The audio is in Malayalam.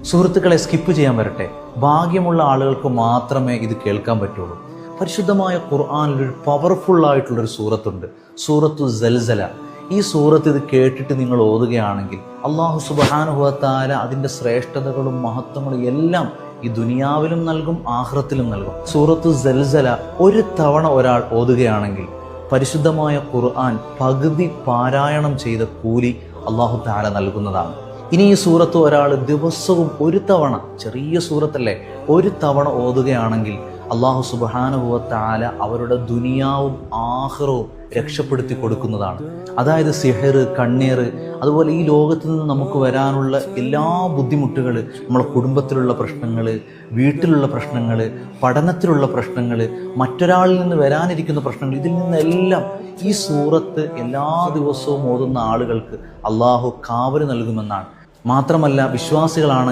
സുഹൃത്തുക്കളെ, സ്കിപ്പ് ചെയ്യാൻ വരട്ടെ. ഭാഗ്യമുള്ള ആളുകൾക്ക് മാത്രമേ ഇത് കേൾക്കാൻ പറ്റുള്ളൂ. പരിശുദ്ധമായ ഖുർആനിൽ ഒരു പവർഫുൾ ആയിട്ടുള്ളൊരു സൂറത്തുണ്ട്, സൂറത്തു സൽസല. ഈ സൂറത്ത് ഇത് കേട്ടിട്ട് നിങ്ങൾ ഓതുകയാണെങ്കിൽ അല്ലാഹു സുബ്ഹാനഹു വ തആല അതിൻ്റെ ശ്രേഷ്ഠതകളും മഹത്വങ്ങളും എല്ലാം ഈ ദുനിയാവിലും നൽകും, ആഖിറത്തിലും നൽകും. സൂറത്തു സൽസല ഒരു തവണ ഒരാൾ ഓതുകയാണെങ്കിൽ പരിശുദ്ധമായ ഖുർആൻ പകുതി പാരായണം ചെയ്ത കൂലി അല്ലാഹു തആല നൽകുന്നതാണ്. ഇനി ഈ സൂറത്ത് ഒരാൾ ദിവസവും ഒരു തവണ, ചെറിയ സൂറത്തല്ലേ, ഒരു തവണ ഓതുകയാണെങ്കിൽ അല്ലാഹു സുബ്ഹാനഹു വ തആല അവരുടെ ദുനിയാവും ആഖിറവും രക്ഷപ്പെടുത്തി കൊടുക്കുന്നതാണ്. അതായത് സിഹർ, കണ്ണീർ, അതുപോലെ ഈ ലോകത്ത് നിന്ന് നമുക്ക് വരാനുള്ള എല്ലാ ബുദ്ധിമുട്ടുകൾ, നമ്മളെ കുടുംബത്തിലുള്ള പ്രശ്നങ്ങൾ, വീട്ടിലുള്ള പ്രശ്നങ്ങൾ, പഠനത്തിലുള്ള പ്രശ്നങ്ങൾ, മറ്റൊരാളിൽ നിന്ന് വരാനിരിക്കുന്ന പ്രശ്നങ്ങൾ, ഇതിൽ നിന്നെല്ലാം ഈ സൂറത്ത് എല്ലാ ദിവസവും ഓതുന്ന ആളുകൾക്ക് അല്ലാഹു കാവല് നൽകുമെന്നാണ്. മാത്രമല്ല, വിശ്വാസികളാണ്